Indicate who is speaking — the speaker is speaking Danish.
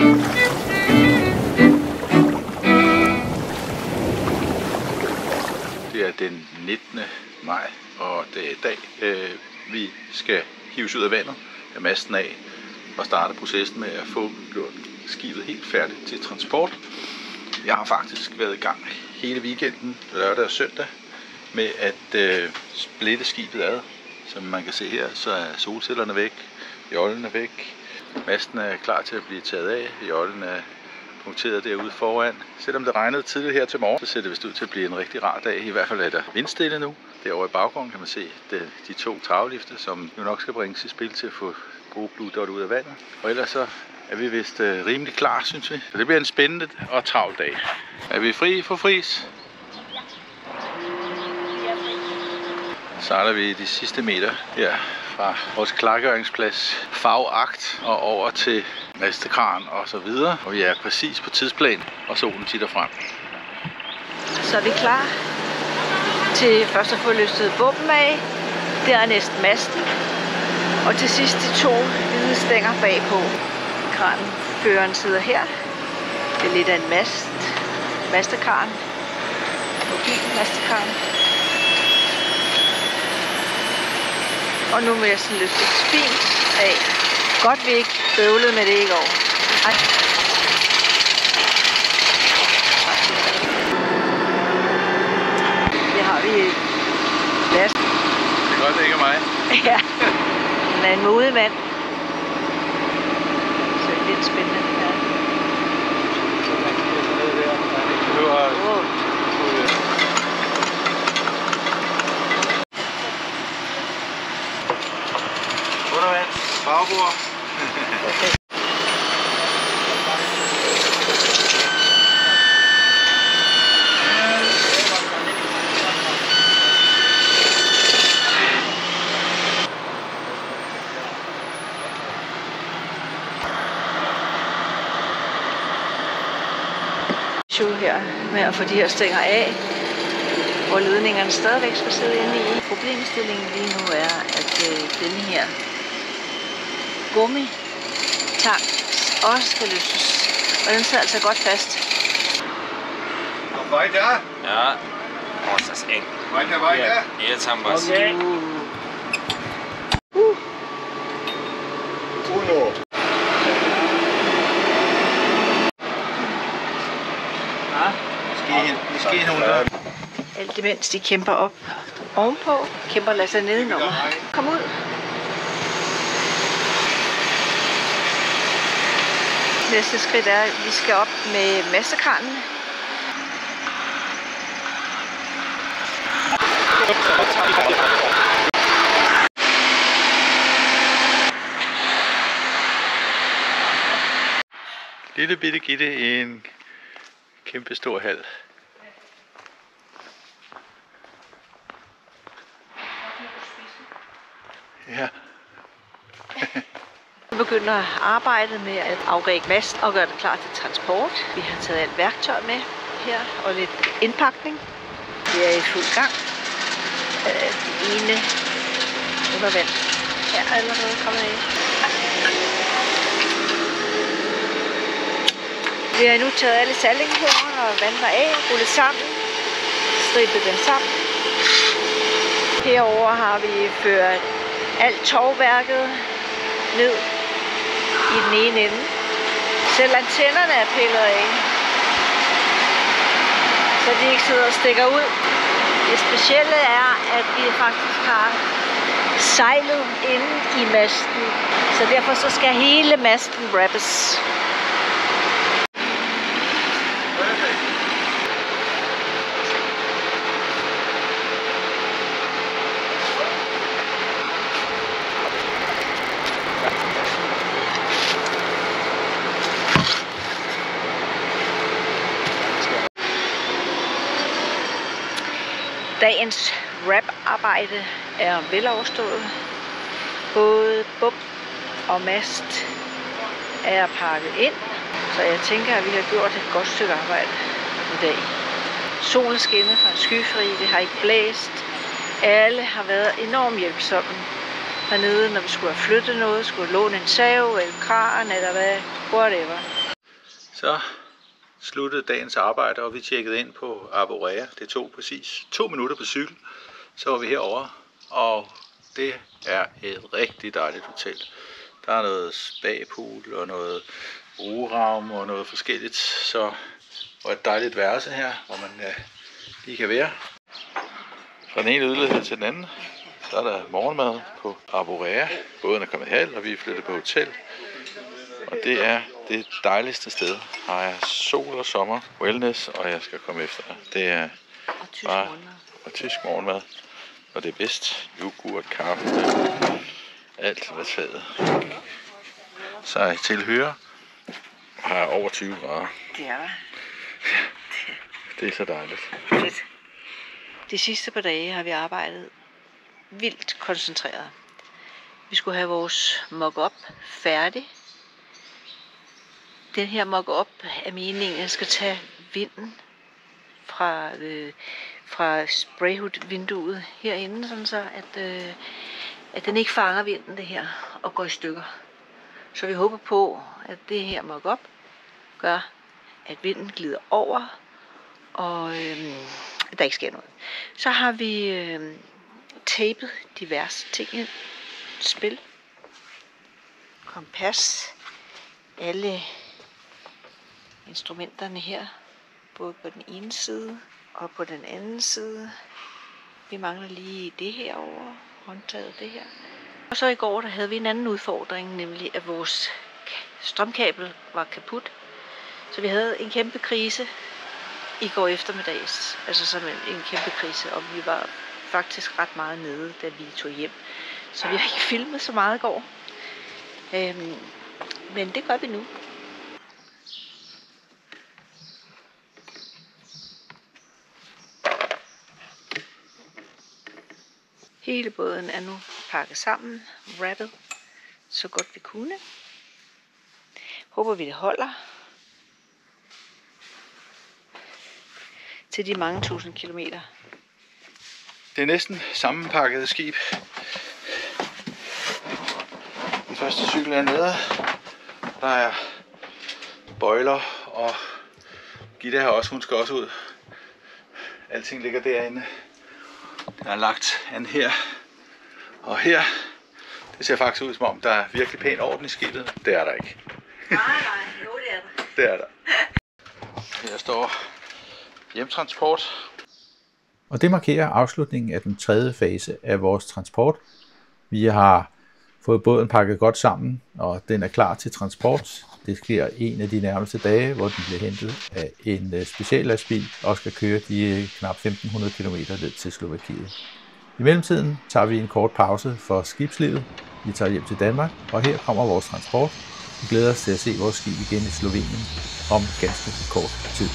Speaker 1: Det er den 19. maj, og det er i dag, vi skal hives ud af vandet af masten af og starte processen med at få gjort skibet helt færdigt til transport. Jeg har faktisk været i gang hele weekenden, lørdag og søndag, med at splitte skibet ad. Som man kan se her, så er solcellerne væk, jollen er væk, masten er klar til at blive taget af, jollen er punkteret derude foran. Selvom det regnede tidligt her til morgen, så ser det vist ud til at blive en rigtig rar dag. I hvert fald er der vindstille nu. Derovre i baggrunden kan man se de to travlifte, som jo nok skal bringes i spil til at få gode Blue Dot ud af vandet. Og ellers så er vi vist rimelig klar, synes vi. Så det bliver en spændende og travl dag. Er vi fri for fris? Så er vi de sidste meter her fra vores klargøringsplads, fagakt og over til mastekran og så videre. Og vi er præcis på tidsplan, og solen titter frem.
Speaker 2: Så er vi klar til først at få løstet bomben af. Der er næsten masten. Og til sidst de to hvide stænger bagpå. Kranføreren sidder her. Det er lidt af en mastekran. Mastekran. Og nu vil jeg sådan løfte et spin af. Godt vi ikke bøvlede med det i går. Ej. Det har vi last.
Speaker 1: Det er godt, det ikke er mig.
Speaker 2: Ja, han er en modig mand. Så det er lidt spændende. Ja.
Speaker 1: Undervand, bagbord.
Speaker 2: Her med at få de her stænger af, hvor ledningerne stadigvæk skal sidde inde i. Problemstillingen lige nu er, at denne her gummitang også skal løses, og den sidder altså godt fast.
Speaker 3: Weiter?
Speaker 4: Ja. Oh, ist das eng.
Speaker 3: Weiter?
Speaker 4: Ja, jetzt haben wir es.
Speaker 2: Okay.
Speaker 3: Uno.
Speaker 1: Måske nogle der.
Speaker 2: Alt imens de kæmper op ovenpå, kæmper lader sig nedenom. Kom ud. Næste skridt er, at vi skal op med mastekranen.
Speaker 1: Lille bitte gitte i en kæmpe stor hal. Ja.
Speaker 2: Vi begynder arbejdet med at afrække mast og gøre det klar til transport. Vi har taget alt værktøj med her og lidt indpakning. Vi er i fuld gang. Det ene undervand er allerede kommet af. Vi har nu taget alle sallingshorn og vandene af, rullet sammen, strippet dem sammen. Herover har vi ført alt tovværket ned i den ene ende. Selv antennerne er pillet af, så de ikke sidder og stikker ud. Det specielle er, at vi faktisk har sejlet inde i masten, så derfor så skal hele masten wrappes. Dagens wrap-arbejde er veloverstået. Både bum og mast er pakket ind, så jeg tænker, at vi har gjort et godt stykke arbejde i dag. Solen skinnede fra en skyfri, det har ikke blæst. Alle har været enormt hjælpsomme hernede, når vi skulle have flyttet noget, skulle låne en sav eller kran eller hvad, whatever.
Speaker 1: Så sluttede dagens arbejde, og vi tjekkede ind på Arborea. Det tog præcis 2 minutter på cykel. Så var vi herovre, og det er et rigtig dejligt hotel. Der er noget spa-pool og noget roraum og noget forskelligt. Så og et dejligt værelse her, hvor man lige kan være. Fra den ene yderlighed til den anden, så er der morgenmad på Arborea. Båden er kommet i hal, og vi er flyttet på hotel. Og det er det dejligste sted. Her er sol og sommer, wellness, og jeg skal komme efter. Det er bare tysk morgenmad. Og det er bedst. Yoghurt, kaffe, alt hvad taget. Så er jeg tilhører. Her er over 20 grader.
Speaker 2: Det er der.
Speaker 1: Det er så dejligt.
Speaker 2: Fedt. De sidste par dage har vi arbejdet vildt koncentreret. Vi skulle have vores mock-up færdig. Den her mock-up er meningen, at den skal tage vinden fra sprayhood-vinduet herinde, sådan så at den ikke fanger vinden det her og går i stykker. Så vi håber på, at det her mock-up gør, at vinden glider over, og der ikke sker noget. Så har vi tapet diverse ting ind. Spil, kompas, alle instrumenterne her, både på den ene side og på den anden side. Vi mangler lige det her over, håndtaget det her. Og så i går, der havde vi en anden udfordring, nemlig at vores strømkabel var kaput. Så vi havde en kæmpe krise i går eftermiddags, altså simpelthen en kæmpe krise, og vi var faktisk ret meget nede, da vi tog hjem. Så vi har ikke filmet så meget i går, men det gør vi nu. Hele båden er nu pakket sammen, wrappet, så godt vi kunne. Håber vi det holder til de mange tusind kilometer.
Speaker 1: Det er næsten sammenpakket skib. Den første cykel er nede. Der er bøjler, og Gitte har også, hun skal også ud. Alting ligger derinde. Der er lagt an her og her. Det ser faktisk ud som om, der er virkelig pæn orden i skibet. Det er der ikke.
Speaker 2: Nej, jo det er der.
Speaker 1: Det er der. Her står hjemtransport. Og det markerer afslutningen af den 3. fase af vores transport. Vi har fået båden pakket godt sammen, og den er klar til transport. Det sker en af de nærmeste dage, hvor den bliver hentet af en speciallastbil og skal køre de knap 1500 km ned til Slovakiet. I mellemtiden tager vi en kort pause for skibslivet. Vi tager hjem til Danmark, og her kommer vores transport. Vi glæder os til at se vores skib igen i Slovenien om ganske kort tid.